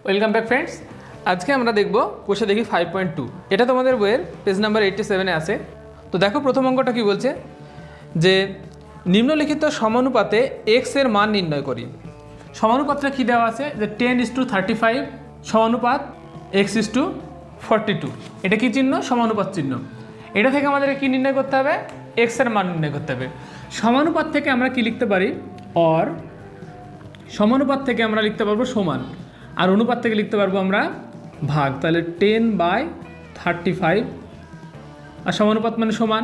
Welcome back friends. আজকে আমরা দেখব কোষে দেখি 5.2। এটা তোমাদের বইয়ের পেজ নাম্বার 87-এ আছে। তো দেখো প্রথম অঙ্কটা কি বলছে, যে নিম্নলিখিত সমানুপাতে এক্স এর মান নির্ণয় করি। সমানুপাতটা কী দেওয়া আছে, যে 10:35 সমানুপাত x:42। এটা কি চিহ্ন? সমানুপাত চিহ্ন। এটা থেকে আমাদের কি নির্ণয় করতে হবে? এক্স এর মান নির্ণয় করতে হবে। সমানুপাত থেকে আমরা কি লিখতে পারি? অর। সমানুপাত থেকে আমরা লিখতে পারবো সমান, আর অনুপাত থেকে লিখতে পারবো আমরা ভাগ। তাহলে 10/35, আর সমানুপাত মানে সমান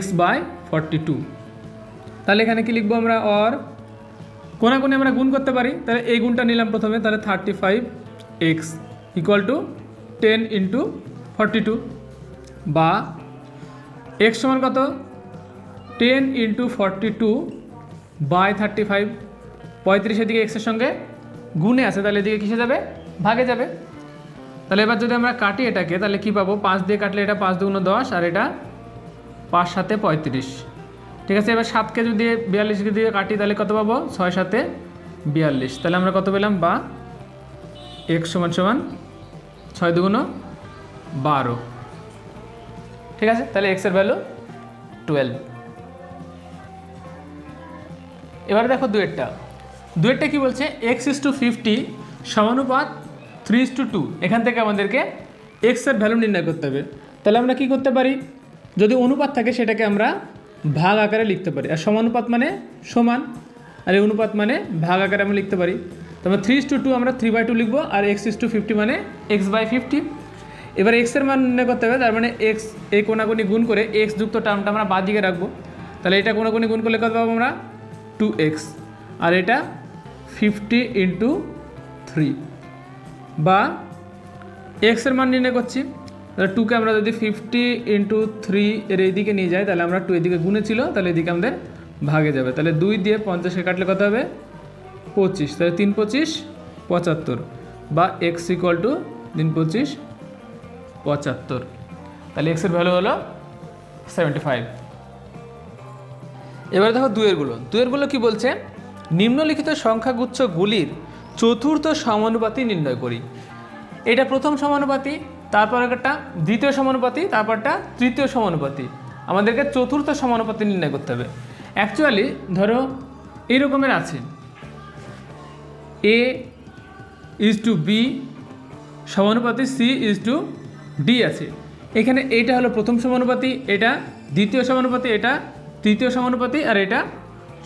x/42। তাহলে এখানে কি লিখবো আমরা? অর কোনাকুনি আমরা গুণ করতে পারি। তাহলে এই গুণটা নিলাম প্রথমে, তাহলে 35x = 10 × 42, বা x সমান কত? 10 × 42/35। 35 এদিকে এক্সের সঙ্গে গুণে আছে, তাহলে এদিকে কিসে যাবে? ভাগে যাবে। তাহলে এবার যদি আমরা কাটি এটাকে, তাহলে কি পাবো? 5 দিয়ে কাটলে এটা 5 × 2 = 10, আর এটা 5 × 7 = 35। ঠিক আছে, এবার 7কে যদি 42 দিয়ে কাটি তাহলে কত পাবো? 6 × 7 = 42। তাহলে আমরা কত পেলাম? বা x = 6 × 2 = 12। ঠিক আছে, তাহলে x এর ভ্যালু 12। এবারে দেখো দুয়েরটা কি বলছে? x:50 সমানুপাত 3:2। এখান থেকে আমাদেরকে x এর ভ্যালু নির্ণয় করতে হবে। তাহলে আমরা কি করতে পারি? যদি অনুপাত থাকে সেটাকে আমরা ভাগ আকারে লিখতে পারি, আর সমানুপাত মানে সমান, আর এই অনুপাত মানে ভাগ আকারে আমরা লিখতে পারি। তারপর 3:2 আমরা 3/2 লিখবো, আর x:50 মানে x/50। এবার x এর মান নির্ণয় করতে হবে। তার মানে x এই কোনাকুনি গুণ করে x যুক্ত টার্মটা আমরা বাঁ দিকে রাখবো। তাহলে এটা কোনাকুনি গুণ করলে কত পাবো আমরা? 2x, আর এটা 50 × 3, বা x এর মান নির্ণয় করছি। তাহলে 2কে আমরা যদি 50 × 3 এর এইদিকে নিয়ে যাই, তাহলে আমরা 2 এদিকে গুণে ছিল, তাহলে এদিকে আমাদের ভাগে যাবে। তাহলে 2 দিয়ে 50-কে কাটলে কত হবে? 25। তাহলে 3×25 = 75, বা x = 3×25 = 75। তাহলে x এর ভ্যালু হলো 75। এবার দেখো দুয়েরগুলো কি বলছে? নিম্নলিখিত সংখ্যাগুচ্ছগুলির চতুর্থ সমানুপাতি নির্ণয় করি। এটা প্রথম সমানুপাতি, তারপর একটা দ্বিতীয় সমানুপাতি, তারপরটা তৃতীয় সমানুপাতি। আমাদেরকে চতুর্থ সমানুপাতি নির্ণয় করতে হবে। অ্যাকচুয়ালি ধরো এই রকমের আছে, a:b সমানুপাতি c:d আছে। এখানে এইটা হলো প্রথম সমানুপাতি, এটা দ্বিতীয় সমানুপাতি, এটা তৃতীয় সমানুপাতি, আর এটা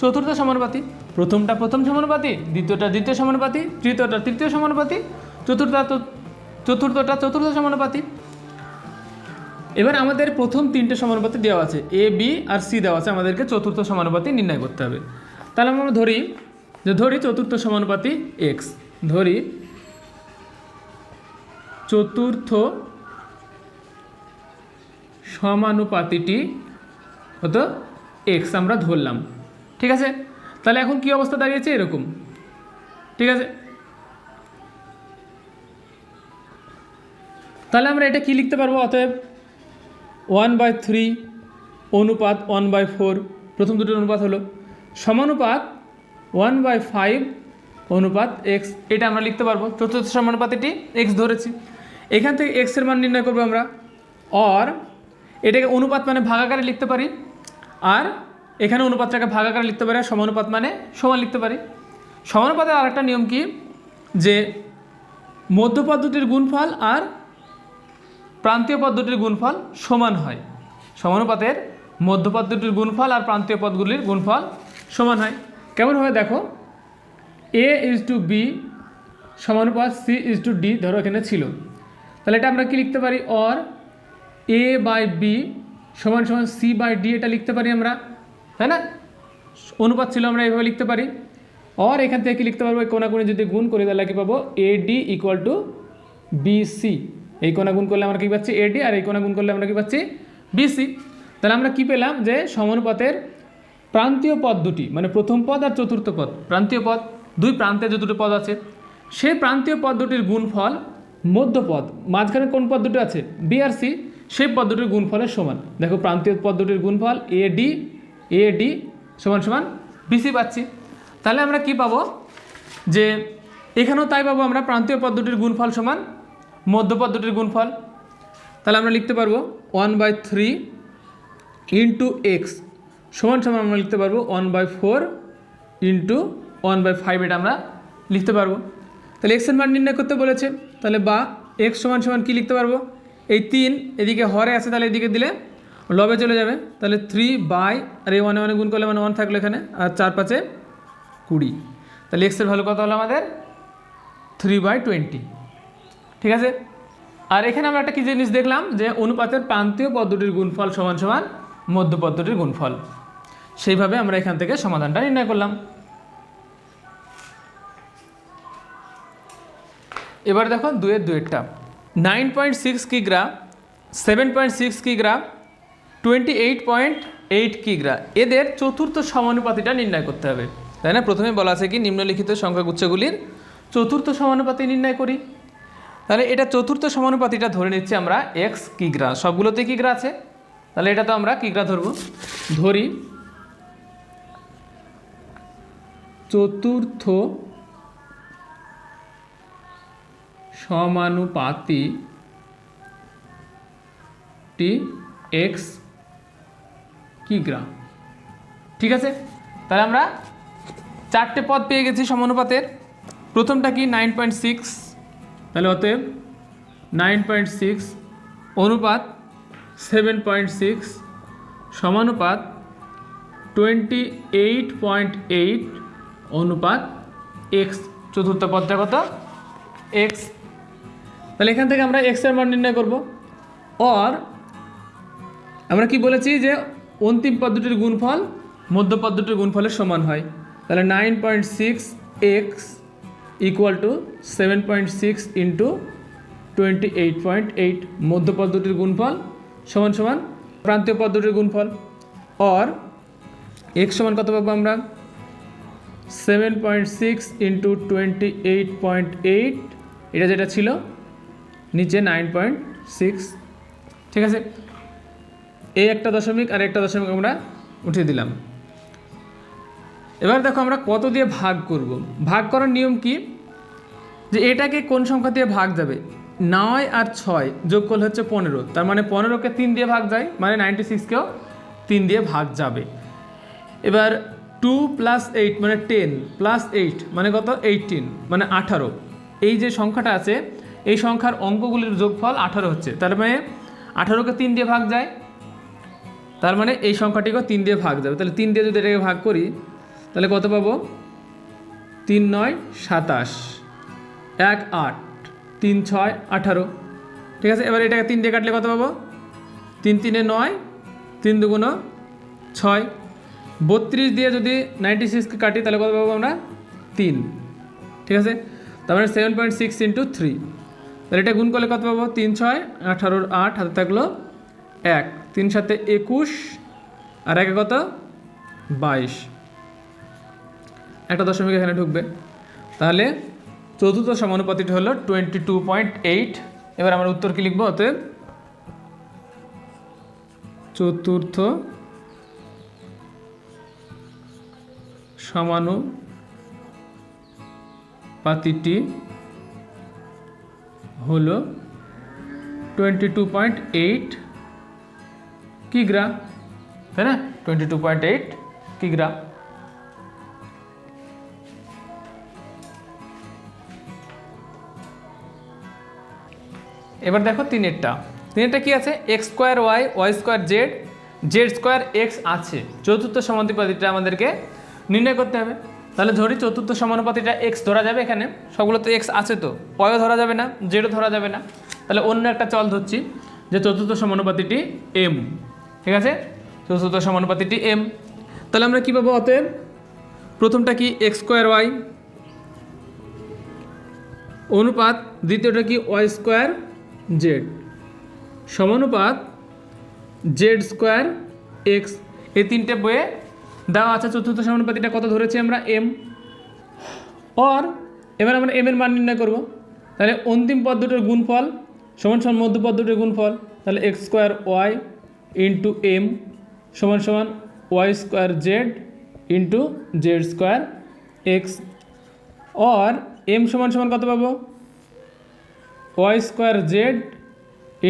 চতুর্থ সমানুপাতি। প্রথমটা প্রথম সমানুপাতি, দ্বিতীয়টা দ্বিতীয় সমানুপাতি, তৃতীয়টা তৃতীয় সমানুপাতি, চতুর্থটা চতুর্থ সমানুপাতি। এবার আমাদের প্রথম 3টে সমানুপাতি দেওয়া আছে, a, b আর c দেওয়া আছে, আমাদেরকে চতুর্থ সমানুপাতি নির্ণয় করতে হবে। তাহলে আমরা ধরি চতুর্থ সমানুপাতি x, ধরি চতুর্থ সমানুপাতিটি হতো x আমরা ধরলাম। ঠিক আছে, তাহলে এখন কি অবস্থা দাঁড়িয়েছে? এরকম। ঠিক আছে, তাহলে আমরা এটা কি লিখতে পারবো? অতএব 1/3 অনুপাত 1/4, প্রথম দুটোর অনুপাত হলো, সমানুপাত 1/5 অনুপাত x। এটা আমরা লিখতে পারবো। চতুর্থ সমানুপাতিটি x ধরেছি, এখান থেকে x এর মান নির্ণয় করবো আমরা। অর এটাকে অনুপাত মানে ভাগ আকারে লিখতে পারি, আর এখানে অনুপাতটাকে ভাগ আকারে লিখতে পারি, আর সমানুপাত মানে সমান লিখতে পারি। সমানুপাতের আরেকটা নিয়ম কি, যে মধ্যপদ দুটির গুণফল আর প্রান্তীয় পদ দুটির গুণফল সমান হয়। সমানুপাতের মধ্যপদ দুটির গুণফল আর প্রান্তীয় পদগুলির গুণফল সমান হয়। কেমন হবে দেখো, a:b সমানুপাত c:d ধরো এখানে ছিল। তাহলে এটা আমরা কি লিখতে পারি? অর a/b সমান c/d, এটা লিখতে পারি আমরা, তাই না? অনুপাত ছিল, আমরা এইভাবে লিখতে পারি। অর এখান থেকে কি লিখতে পারবো? এই কোনাকুনি যদি গুণ করি তাহলে কি পাবো? AD = BC। এই কোনা গুণ করলে আমরা কি পাচ্ছি? AD, আর এই কোনা গুণ করলে আমরা কি পাচ্ছি? BC। তাহলে আমরা কি পেলাম? যে সমানুপাতের প্রান্তীয় পদ দুটি, মানে প্রথম পদ আর চতুর্থ পদ, প্রান্তীয় পদ, দুই প্রান্তে যে দুটো পদ আছে, সেই প্রান্তীয় পদ দুটির গুণফল মধ্যপদ, মাঝখানে কোন পদ দুটো আছে? B আর C, সেই পদ দুটির গুণফলের সমান। দেখো প্রান্তীয় পদ দুটির গুণফল AD = BC পাচ্ছি। তাহলে আমরা কি পাবো? যে এখানেও তাই পাবো আমরা, প্রান্তীয় পদ দুটির গুণফল সমান মধ্যপদ দুটির গুণফল। তাহলে আমরা লিখতে পারবো 1/3 ইন্টু এক্স সমান সমান আমরা লিখতে পারবো 1/4 ইন্টু 1/5, এটা আমরা লিখতে পারবো। তাহলে এক্সের মান নির্ণয় করতে বলেছে, তাহলে বা এক্স সমান সমান কী লিখতে পারবো, এই 3 এদিকে হরে আছে তাহলে এদিকে দিলে লবে চলে যাবে, তাহলে 3 বাই আর এই 1 গুণ করলে মানে 1 থাকলো এখানে, আর 4 5 20। তাহলে এক্সের ভ্যালু কত হলো আমাদের 3/20। ঠিক আছে। আর এখানে আমরা একটা কী জিনিস দেখলাম যে অনুপাতের প্রান্তীয় পদ্ধতির গুণফল সমান সমান মধ্য পদ্ধতির গুণফল, সেইভাবে আমরা এখান থেকে সমাধানটা নির্ণয় করলাম। এবার দেখো 2-2টা 9.6 কিগ্রা, 7.6 কিগ্রা, 28.8 কিগ্রা, এদের চতুর্থ সমানুপাতিটা নির্ণয় করতে হবে, তাই না? প্রথমে বলা আছে কি নিম্নলিখিত সংখ্যাগুচ্ছগুলির চতুর্থ সমানুপাতি নির্ণয় করি। তাহলে এটা চতুর্থ সমানুপাতিটা ধরে নিচ্ছি আমরা এক্স কিগ্রা, সবগুলোতে কিগ্রা আছে, তাহলে এটা তো আমরা কিগ্রা ধরি। চতুর্থ সমানুপাতিটি এক্স কিগ্রা। ঠিক আছে। তাহলে আমরা 4টে পদ পেয়ে গেছি সমানুপাতের। প্রথমটা কি 9.6, তাহলে অতএব 9.6 অনুপাত 7.6 সমানুপাত 28.8 অনুপাত এক্স। চতুর্থ পদটা কত, এক্স। তাহলে এখান থেকে আমরা এক্সের মান নির্ণয় করব। আর আমরা কি বলেছি যে অন্তিম পদ্ধতির গুণফল মধ্য পদ্ধতির গুণফলের সমান হয়, তাহলে 9.6 এক্স ইকুয়াল টু 7.6 ইন্টু 28.8 মধ্য পদ্ধতির গুণফল সমান সমান প্রান্তীয় পদ্ধতির গুণফল। আর এক্স সমান কত পাবো আমরা, 7.6 ইন্টু 28.8, এটা যেটা ছিল নিচে 9.6। ঠিক আছে। এই একটা দশমিক আর একটা দশমিক আমরা উঠিয়ে দিলাম। এবার দেখো আমরা কত দিয়ে ভাগ করব। ভাগ করার নিয়ম কি, যে এটাকে কোন সংখ্যা দিয়ে ভাগ যাবে, 9 আর 6 যোগ করলে হচ্ছে 15, তার মানে 15কে 3 দিয়ে ভাগ যায়, মানে 96কেও 3 দিয়ে ভাগ যাবে। এবার 2 + 8 মানে 10 + 8 মানে কত, 18 মানে 18। এই যে সংখ্যাটা আছে এই সংখ্যার অঙ্কগুলির যোগফল 18 হচ্ছে, তার মানে 18কে 3 দিয়ে ভাগ যায়, তার মানে এই সংখ্যাটিকেও 3 দিয়ে ভাগ যাবে। তাহলে 3 দিয়ে যদি এটাকে ভাগ করি তাহলে কত পাবো, 3 9 27, 1 8, 3 6 18। ঠিক আছে। এবার এটাকে 3 দিয়ে কাটলে কত পাবো, 3 3 9, 3 2 6। 32 দিয়ে যদি 96কে কাটি তাহলে কত পাবো আমরা, 3। ঠিক আছে। তার মানে 7.6 ইন্টু 3, তাহলে এটা গুণ করলে কত পাবো, 3 6 18, 8 হাতে থাকলো 1, 3 7 21 আর 1 কত 22, একটা দশমিক এখানে ঢুকবে। তাহলে চতুর্থ সমানুপাতিটি হলো 22.8। এবার আমরা উত্তর কি লিখবো, অতএব চতুর্থ সমানুপাতিটি হলো 22.8 কিগ্রা, তাই না? 22.8 কিগ্রা। এবার দেখো তিনেরটা কি আছে, X square Y, Y square Z, Z square X আছে। চতুর্থ সমানুপাতিটা আমাদেরকে নির্ণয় করতে হবে। তাহলে ধরি চতুর্থ সমানুপাতিটা এক্স ধরা যাবে, এখানে সবগুলো তো এক্স আছে, তো ওয়াইও ধরা যাবে না, জেডও ধরা যাবে না। তাহলে অন্য একটা চল ধরছি যে চতুর্থ সমানুপাতিটি এম। ঠিক আছে, চতুর্থ সমানুপাতিটি এম। তাহলে আমরা কী পাবো, অতএব প্রথমটা কি এক্স স্কোয়ার ওয়াই অনুপাত, দ্বিতীয়টা কি ওয়াই স্কোয়ার জেড সমানুপাত জেড স্কোয়ার এক্স। এই তিনটে বইয়ে দেওয়া আছে। চতুর্থ সমানুপাতিটা কত ধরেছি আমরা, এম। আর এবার আমরা এম এর মান নির্ণয় করব। তাহলে অন্তিম পদ দুটোর গুণফল সমান সমান মধ্য পদ দুটোর গুণফল, তাহলে X square Y into M সমান সমান Y square Z into Z square X. আর এম সমান সমান কত পাবো, Y square Z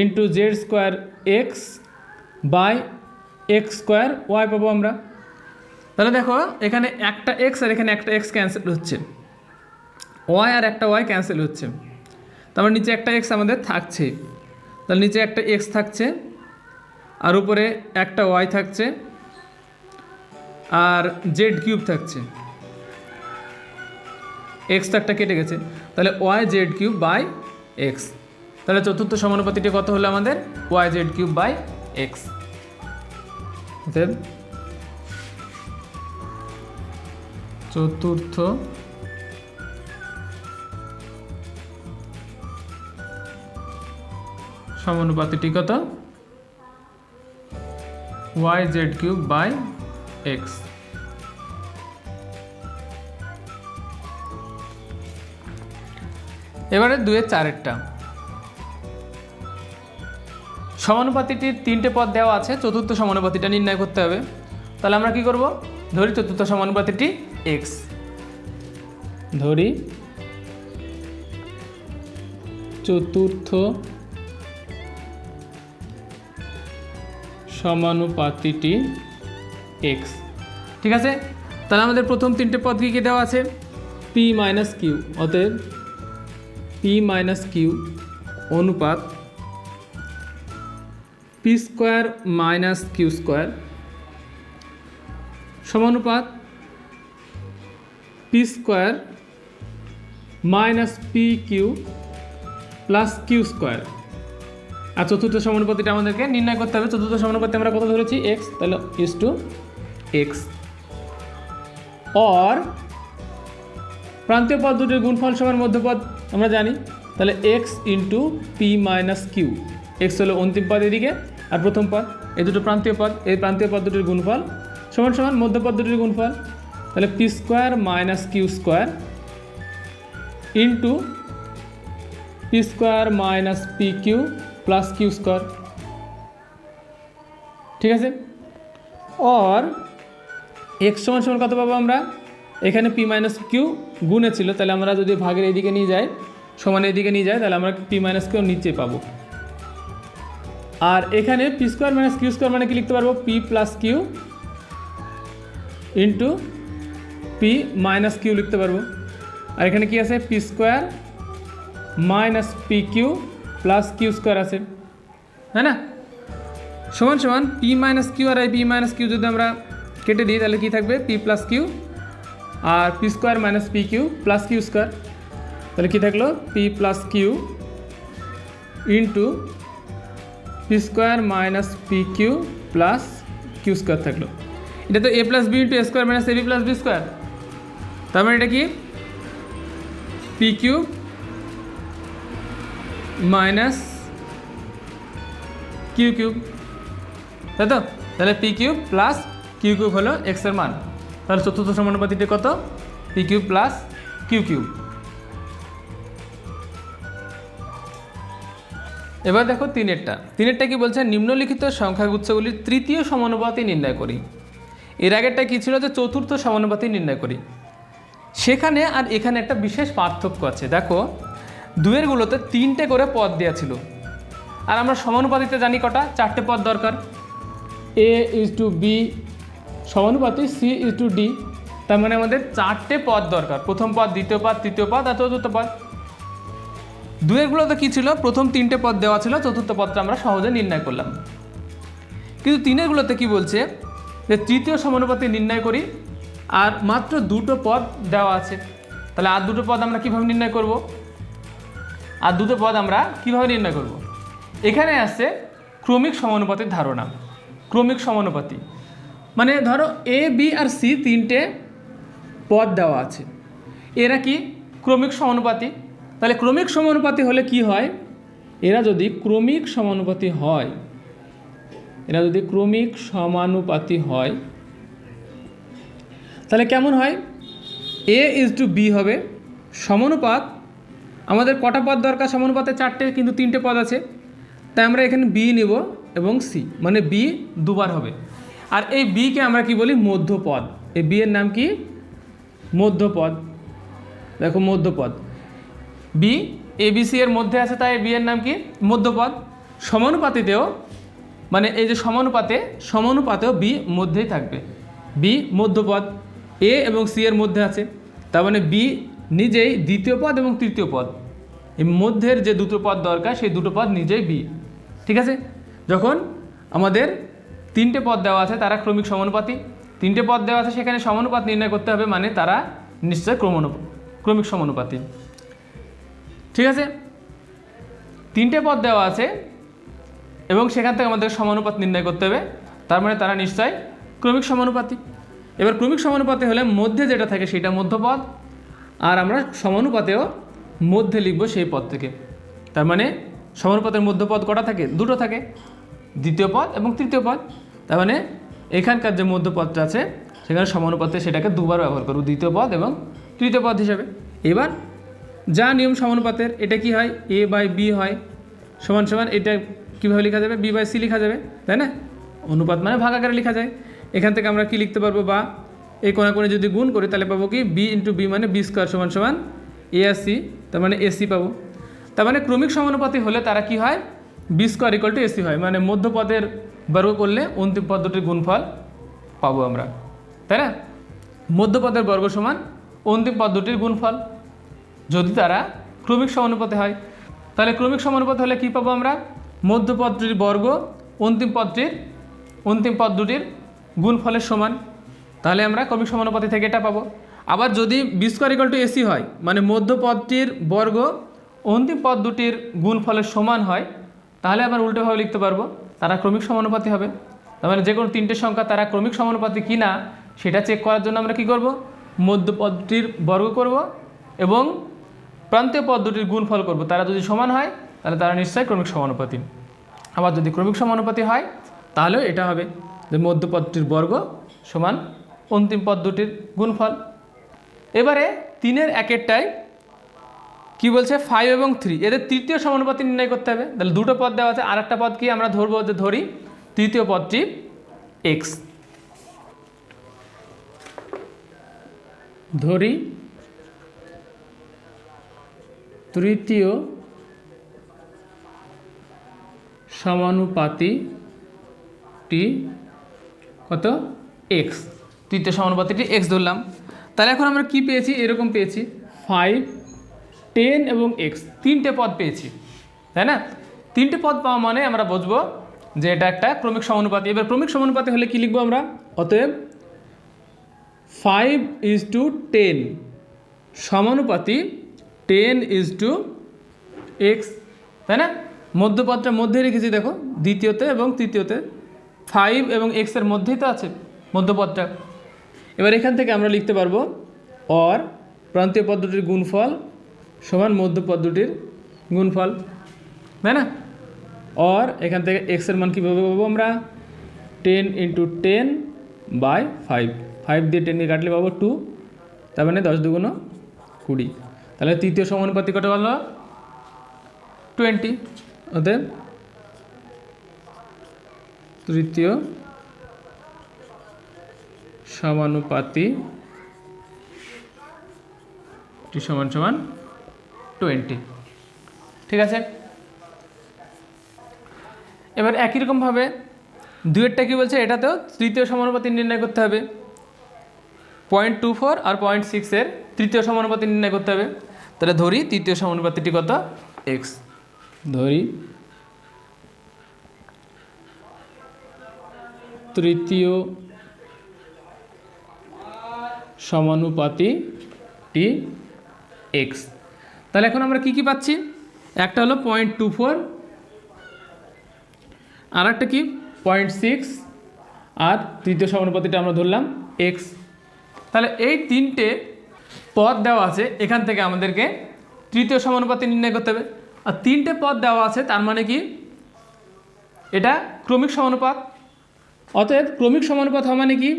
into Z square X by X square Y পাবো আমরা। তাহলে দেখো এখানে একটা এক্স আর এখানে একটা এক্স ক্যান্সেল হচ্ছে, ওয়াই আর একটা ওয়াই ক্যান্সেল হচ্ছে, তারপর নিচে একটা এক্স আমাদের থাকছে, তাহলে নিচে একটা এক্স থাকছে আর উপরে একটা ওয়াই থাকছে আর জেড কিউব থাকছে, এক্স তো একটা কেটে গেছে, তাহলে Y Z cube by X. তাহলে চতুর্থ সমানুপাতিটি কত হলো আমাদের, Y Z cube by X. চতুর্থ সমানুপাতিটি কত, Y Z cube by X. এবারে 2-4 সমানুপাতিটির 3টে পদ দেওয়া আছে, চতুর্থ সমানুপাতিটা নির্ণয় করতে হবে। তাহলে আমরা কি করব, ধরি চতুর্থ সমানুপাতিটি এক্স, ধরি চতুর্থ সমানুপাতিটি এক্স। ঠিক আছে, তাহলে আমাদের প্রথম 3টে পদ কী কী দেওয়া আছে, পি মাইনাস কিউ, অতএব পি মাইনাস কিউ অনুপাত P square minus Q square সমানুপাত P square minus P Q plus Q square. আর চতুর্থ সমানুপাতিটা আমাদেরকে নির্ণয় করতে হবে। চতুর্থ সমানুপাতি আমরা কত ধরেছি, এক্স, তাহলে ইজ টু এক্স। অর প্রান্তীয় পদ দুটির গুণফল সমান মধ্যপদ আমরা জানি, তাহলে X into P minus Q, X হলো অন্তিম পদ এদিকে আর প্রথম পদ, এই দুটো প্রান্তীয় পদ, এই প্রান্তীয় পদ দুটির গুণফল সমান সমান মধ্যপদ দুটির গুণফল, তাহলে P square minus Q square into P square minus P Q plus Q square. ঠিক আছে, অর এক্স সমান সমান কত পাবো আমরা, এখানে পি মাইনাস কিউ গুণে ছিল, তাহলে আমরা যদি ভাগের এইদিকে নিয়ে যাই, সমান এইদিকে নিয়ে যাই, তাহলে আমরা পি মাইনাস কিউ নিচে পাবো। আর এখানে P square minus Q square মানে কি লিখতে পারবো, P plus Q into P minus Q লিখতে পারবো। আর এখানে কি আছে, P square minus P Q plus Q square আছে, তাই না, সমান সমান পি মাইনাস কিউ আর এই পি মাইনাস কিউ যদি আমরা কেটে দিই তাহলে কি থাকবে, পি প্লাস কিউ আর P square minus P Q plus Q square, তাহলে কী থাকলো, P plus Q into P square minus P Q plus Q square থাকলো। এটা তো A plus B into A square minus A B plus B square, তার মানে এটা কি P Q minus Q cube, তাই তো, তাহলে P cube plus Q cube হলো এক্সের মান। তাহলে চতুর্থ সমানুপাতিটি কত, P cube plus Q cube. এবার দেখো তিনেরটা কি বলছে, নিম্নলিখিত সংখ্যাগুচ্ছগুলির তৃতীয় সমানুপাতি নির্ণয় করি। এর আগেরটা কী ছিল, যে চতুর্থ সমানুপাতি নির্ণয় করি। সেখানে আর এখানে একটা বিশেষ পার্থক্য আছে। দেখো দুয়েরগুলোতে 3টে করে পদ দেওয়া ছিল, আর আমরা সমানুপাতিতে জানি কটা, 4টে পদ দরকার। এ ইজ টু বি সমানুপাতি সি ইজ টু ডি, তার মানে আমাদের 4টে পদ দরকার, প্রথম পদ, দ্বিতীয় পদ, তৃতীয় পদ আর চতুর্থ পদ। দুয়েরগুলোতে কী ছিল, প্রথম 3টে পদ দেওয়া ছিল, চতুর্থ পদটা আমরা সহজে নির্ণয় করলাম। কিন্তু তিনেরগুলোতে কি বলছে, যে তৃতীয় সমানুপাতি নির্ণয় করি আর মাত্র 2টো পদ দেওয়া আছে, তাহলে আর 2টো পদ আমরা কীভাবে নির্ণয় করব, আর 2টো পদ আমরা কীভাবে নির্ণয় করব। এখানে আসছে ক্রমিক সমানুপাতির ধারণা। ক্রমিক সমানুপাতি মানে ধরো এ বি আর সি 3টে পদ দেওয়া আছে, এরা কি ক্রমিক সমানুপাতি। তাহলে ক্রমিক সমানুপাতি হলে কি হয়, এরা যদি ক্রমিক সমানুপাতি হয়, তাহলে কেমন হয়, এ ইজ টু বি হবে সমানুপাত, আমাদের কটা পদ দরকার সমানুপাতে, 4টে, কিন্তু 3টে পদ আছে, তাই আমরা এখানে বি নেব এবং সি, মানে বি দুবার হবে। আর এই বিকে আমরা কি বলি, মধ্যপদ। এই বি এর নাম কি, মধ্যপদ। দেখো মধ্যপদ। বি এবিসি এর মধ্যে আছে, তাই বি এর নাম কি মধ্যপদ। সমানুপাতিতেও মানে এই যে সমানুপাতেও বি মধ্যেই থাকবে, বি মধ্যপদ। এ এবং সি এর মধ্যে আছে, তার মানে বি নিজেই দ্বিতীয় পদ এবং তৃতীয় পদ, এই মধ্যের যে দুটো পদ দরকার সেই দুটো পদ নিজেই বি। ঠিক আছে, যখন আমাদের তিনটে পদ দেওয়া আছে তারা ক্রমিক সমানুপাতি, তিনটে পদ দেওয়া আছে সেখানে সমানুপাত নির্ণয় করতে হবে, মানে তারা নিশ্চয় ক্রমিক সমানুপাতি। ঠিক আছে, তিনটে পদ দেওয়া আছে এবং সেখান থেকে আমাদের সমানুপাত নির্ণয় করতে হবে, তার মানে তারা নিশ্চয় ক্রমিক সমানুপাতি। এবার ক্রমিক সমানুপাতি হলে মধ্যে যেটা থাকে সেটা মধ্যপদ, আর আমরা সমানুপাতেও মধ্যে লিখব সেই পদ থেকে। তার মানে সমানুপাতের মধ্যপদ কটা থাকে? দুটো থাকে, দ্বিতীয় পদ এবং তৃতীয় পদ। তার মানে এখানকার যে মধ্যপদটা আছে সেখানে সমানুপাতে সেটাকে দুবার ব্যবহার করব, দ্বিতীয় পদ এবং তৃতীয় পদ হিসাবে। এবার যা নিয়ম সমানুপাতের, এটা কি হয়? এ বাই বি হয় সমান সমান, এটা কীভাবে লেখা যাবে? বি বাই সি লেখা যাবে, তাই না? অনুপাত মানে ভাগ আকারে লেখা যায়। এখান থেকে আমরা কি লিখতে পারবো? বা এই কোণে যদি গুণ করি তাহলে পাবো কি? বি ইন্টু বি মানে বি স্কোয়ার সমান সমান এ আর সি, তার মানে এসি পাবো। তার মানে ক্রমিক সমানুপাতি হলে তারা কি হয়? B square equal to AC হয়, মানে মধ্যপদের বর্গ করলে অন্তিম পদ দুটির গুণফল পাবো আমরা, তাই না? মধ্যপদের বর্গ সমান অন্তিম পদ দুটির গুণফল যদি তারা ক্রমিক সমানুপাতি হয়। তাহলে ক্রমিক সমানুপাতি হলে কি পাবো আমরা? মধ্যপদটির বর্গ অন্তিম পদ দুটির গুণফলের সমান, তাহলে আমরা ক্রমিক সমানুপাতি থেকে এটা পাবো। আবার যদি B square equal to AC হয়, মানে মধ্যপদটির বর্গ অন্তিম পদ দুটির গুণফলের সমান হয়, তাহলে আবার উল্টোভাবে লিখতে পারবো, তারা ক্রমিক সমানুপাতি হবে। তার মানে যে কোনো তিনটে সংখ্যা তারা ক্রমিক সমানুপাতি কি না সেটা চেক করার জন্য আমরা কি করব? মধ্যপদটির বর্গ করব এবং প্রান্তীয় পদ দুটির গুণফল করব, তারা যদি সমান হয় তাহলে তারা নিশ্চয়ই ক্রমিক সমানুপাতি। আবার যদি ক্রমিক সমানুপাতি হয় তাহলে এটা হবে যে মধ্যপদটির বর্গ সমান অন্তিম পদ দুটির গুণফল। এবারে 3-এর 1-এরটায় কি বলছে? 5 এবং 3 এদের তৃতীয় সমানুপাতি নির্ণয় করতে হবে। তাহলে দুটো পদ দেওয়া আছে, আর একটা পদ কি আমরা ধরবো? যে ধরি তৃতীয় পদটি এক্স, ধরি তৃতীয় সমানুপাতিটি কত? এক্স। তৃতীয় সমানুপাতিটি এক্স ধরলাম। তাহলে এখন আমরা কি পেয়েছি? এরকম পেয়েছি 5, 10 এবং এক্স, তিনটে পদ পেয়েছি, তাই না? তিনটে পদ পাওয়া মানে আমরা বুঝবো যে এটা একটা ক্রমিক সমানুপাতি। এবার ক্রমিক সমানুপাতি হলে কি লিখবো আমরা? অতএব 5:10 সমানুপাতি 10:x, তাই না? মধ্যপদটা মধ্যে রেখেছি, দেখো দ্বিতীয়তে এবং তৃতীয়তে 5 এবং x এর মধ্যেই তো আছে মধ্যপদটা। এবার এখান থেকে আমরা লিখতে পারবো অর প্রান্তীয় পদ দুটির গুণফল সমান মধ্যপদ দুটির গুণফল, তাই না? অর এখান থেকে x এর মান কীভাবে পাবো আমরা? 10 × 10/5, 5 দিয়ে 10 কে কাটলে পাবো 2, তার মানে 10 × 2 = 20। তাহলে তৃতীয় সমানুপাতি কত হলো? 20। অতএব তৃতীয় সমানুপাতি সমান সমান 20। ঠিক আছে, এবার একই রকমভাবে 2-এরটা কী বলছে? এটাতেও তৃতীয় সমানুপাতি নির্ণয় করতে হবে। 0.24 আর 0.6-এর তৃতীয় সমানুপাতি নির্ণয় করতে হবে। তাহলে ধরি তৃতীয় সমানুপাতিটি কত? এক্স। ধরি তৃতীয় সমানুপাতিটি এক্স। তাহলে এখন আমরা কি পাচ্ছি? একটা হলো 0.24, আর একটা কি 0.6, আর তৃতীয় সমানুপাতিটা আমরা ধরলাম এক্স। তাহলে এই তিনটে পদ দেওয়া আছে, এখান থেকে আমাদেরকে তৃতীয় সমানুপাতি নির্ণয় করতে হবে। আর তিনটে পদ দেওয়া আছে তার মানে কি? এটা ক্রমিক সমানুপাত। অতএব ক্রমিক সমানুপাত হওয়া মানে কি?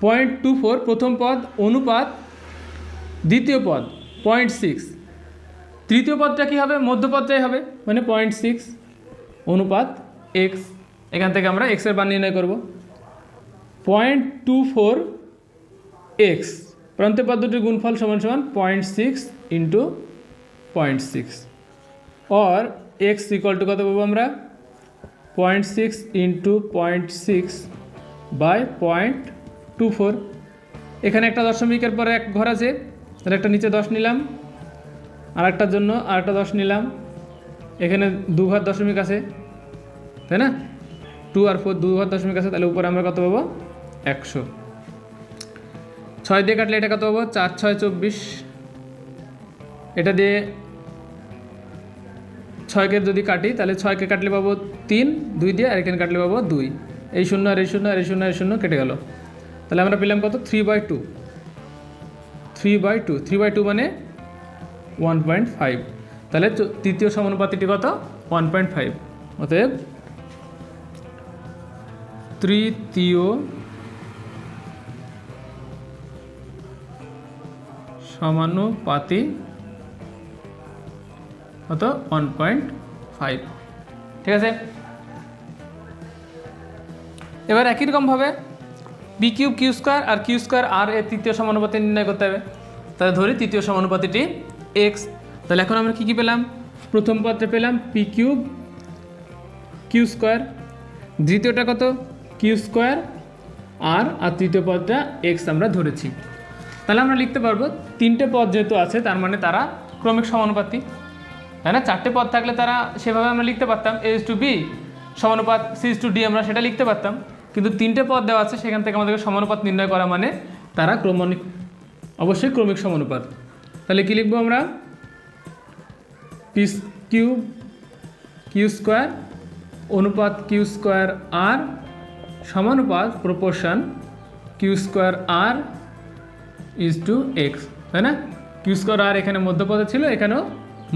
0.24 প্রথম পদ অনুপাত দ্বিতীয় পদ 0.6, তৃতীয় পদটা কি হবে? মধ্যপদটাই হবে, মানে 0.6 অনুপাত এক্স। এখান থেকে আমরা এক্সের মান নির্ণয় করব। 0.24 এক্স প্রান্তীয় পদ দুটির গুণফল সমান সমান 0.6 × 0.6 और এক্স ইকুয়াল টু কত পাবো আমরা 0.6 ইন্টু 0.6 বাই 0.24। এখানে একটা দশমিকের পরে এক ঘর আছে, তাহলে একটা নিচে 10 নিলাম, আর একটার জন্য আর একটা 10 নিলাম, এখানে দু ঘর দশমিক আছে তাই না, 2 আর 4 দু ঘর দশমিক আছে, তাহলে উপরে আমরা কত পাবো 100। 6 দিয়ে কাটলে এটা কত পাবো 4 6 24, এটা দিয়ে 6কে যদি কাটি তাহলে 6কে কাটলে পাবো 3, 2 দিয়ে আর এখানে কাটলে পাবো 2, এই 0 আর এই 0 আর এই 0 আর এই 0 কেটে গেল, তাহলে আমরা পেলাম কত 3/2। 3/2 মানে 1.5, তাহলে তৃতীয় সমানুপাতিটি কত 1.5। অতএব তৃতীয় সমানুপাতি কত 1.5। ঠিক আছে, এবার একই রকমভাবে বি কিউব কিউ স্কোয়ার আর কিউ স্কোয়ার আর এর তৃতীয় সমানুপাতি নির্ণয় করতে হবে। তাহলে ধরি তৃতীয় সমানুপাতিটি এক্স, তাহলে এখন আমরা কী কী পেলাম, প্রথম পদটা পেলাম পি কিউব কিউ স্কোয়ার, দ্বিতীয়টা কত কিউ স্কোয়ার আর তৃতীয় পদটা এক্স আমরা ধরেছি। তাহলে আমরা লিখতে পারবো তিনটে পদ যেহেতু আছে তার মানে তারা ক্রমিক সমানুপাতি, তাই না। চারটে পদ থাকলে তারা সেভাবে আমরা লিখতে পারতাম এস টু বি সমানুপাত সি টু ডি, আমরা সেটা লিখতে পারতাম, কিন্তু তিনটে পদ দেওয়া আছে সেখান থেকে আমাদেরকে সমানুপাত নির্ণয় করা মানে তারা অবশ্যই ক্রমিক সমানুপাত। তাহলে কী লিখবো আমরা, পি কিউব কিউ স্কোয়ার অনুপাত কিউ স্কোয়ার আর সমানুপাত proportion q square r is to x, তাই না। কিউ স্কোয়ার আর এখানে মধ্যপদে ছিল, এখানেও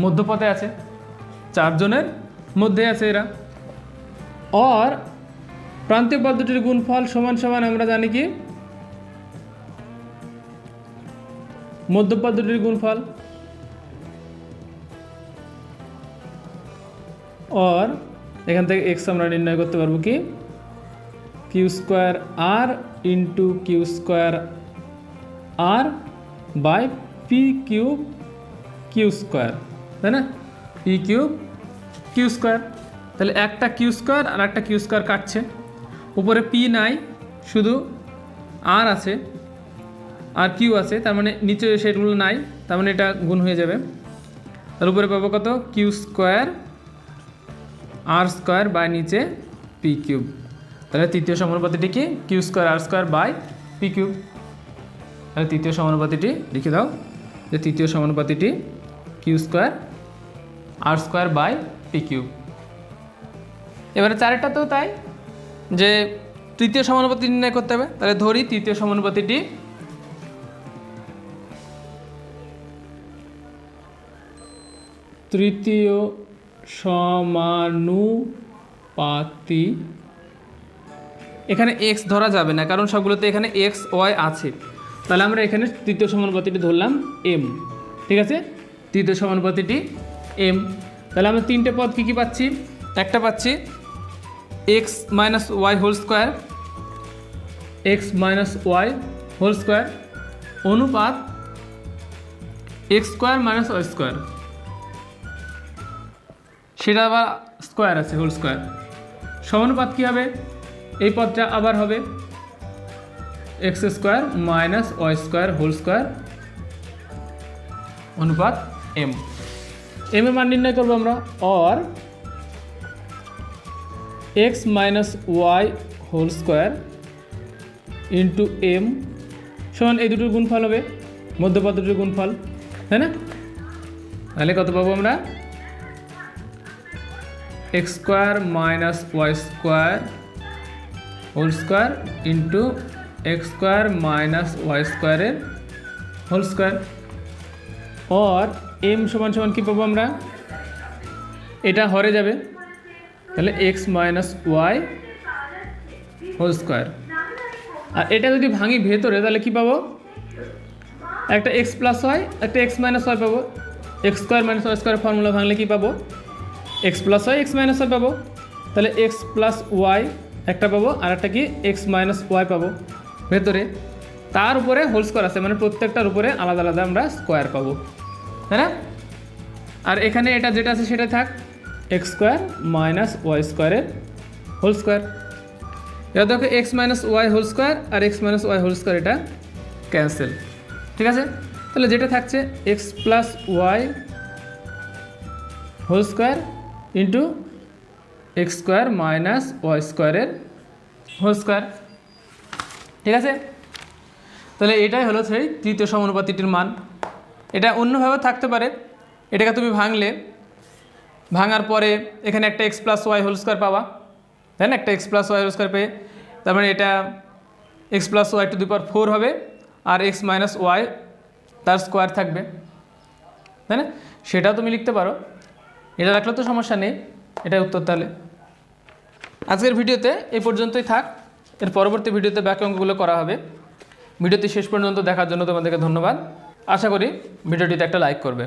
মধ্যপদে আছে, চারজনের মধ্যে আছে এরা। আর প্রান্তীয় পদ দুটির গুণফল সমান সমান আমরা জানি কি মধ্যপদ দুটির গুণফল, আর এখান থেকে এক্স আমরা নির্ণয় করতে পারবো কি Q square R into Q square R by P cube Q square, তাই না, পি কিউব কিউ স্কোয়ার। তাহলে একটা কিউ স্কোয়ার আর একটা কিউ স্কোয়ার কাটছে, উপরে পি নাই শুধু আর আছে আর কিউ আছে, তার মানে নিচে সেগুলো নাই, তার মানে এটা গুণ হয়ে যাবে। তার উপরে পাবো কত q square r square by নিচে পি কিউব। তাহলে তৃতীয় সমানুপাতিটি কি Q square r square by P cube. তাহলে তৃতীয় সমানুপাতিটি লিখে দাও যে তৃতীয় সমানুপাতিটি q square r square by P cube. এবারে চারেরটাতেও তাই, যে তৃতীয় সমানুপাতি নির্ণয় করতে হবে। তাহলে ধরি তৃতীয় সমানুপাতিটি তৃতীয় সমানুপাতি, এখানে এক্স ধরা যাবে না কারণ সবগুলোতে এখানে এক্স ওয়াই আছে, তাহলে আমরা এখানে তৃতীয় সমানুপাতিটি ধরলাম এম। ঠিক আছে, তৃতীয় সমানুপাতিটি এম। তাহলে আমরা তিনটে পদ কী কী পাচ্ছি, একটা পাচ্ছি x minus y whole square, x minus y whole square অনুপাত x square minus y square, সেটা আবার স্কোয়ার আছে হোল স্কোয়ার। সমানুপাত কী হবে, এই পদটা আবার হবে x square minus y square whole square অনুপাত এম। এম এর মান নির্ণয় করবো আমরা, আর x minus y whole square into M সমান এই দুটোর গুণফল হবে, মধ্যপদ দুটোর গুণফল, তাই না। তাহলে কত পাবো আমরা x square minus y square whole square into x square minus y স্কোয়ারের হোল স্কোয়ার, আর এম সমান সমান কী পাবো আমরা, এটা হরে যাবে, তাহলে x minus y whole square. আর এটা যদি ভাঙি ভেতরে তাহলে কী পাবো, একটা এক্স প্লাস ওয়াই একটা এক্স মাইনাস ওয়াই পাবো, x square minus y square formula ভাঙলে কী পাবো x plus y x minus y পাবো, তাহলে এক্স প্লাস ওয়াই একটা পাবো আর একটা কি এক্স মাইনাস ওয়াই পাবো ভেতরে, তার উপরে হোল স্কোয়ার আছে মানে প্রত্যেকটার উপরে আলাদা আলাদা আমরা স্কোয়ার পাবো, তাই না। আর এখানে এটা যেটা আছে সেটা থাক, এক্স স্কোয়ার মাইনাস ওয়াই স্কোয়ারের হোল স্কোয়ার। এবার দেখো x minus y whole square আর x minus y whole square এটা ক্যান্সেল, ঠিক আছে। তাহলে যেটা থাকছে x plus y whole square into x square minus y স্কোয়ারের হোল স্কোয়ার, ঠিক আছে। তাহলে এটাই হলো সেই তৃতীয় সমানুপাতিটির মান। এটা অন্যভাবে থাকতে পারে, এটাকে তুমি ভাঙার পরে এখানে একটা x plus y whole square পাবা, তাই না, একটা x plus y whole square পেয়ে তার মানে এটা x plus y to the power 4 হবে আর এক্স মাইনাস ওয়াই তার স্কোয়ার থাকবে, তাই না, সেটাও তুমি লিখতে পারো। এটা রাখলে তো সমস্যা নেই, এটাই উত্তর। তাহলে আজকের ভিডিওতে এই পর্যন্তই থাক, এর পরবর্তী ভিডিওতে বাকি অঙ্কগুলো করা হবে। ভিডিওটি শেষ পর্যন্ত দেখার জন্য তোমাদেরকে ধন্যবাদ। আশা করি ভিডিওটিতে একটা লাইক করবে।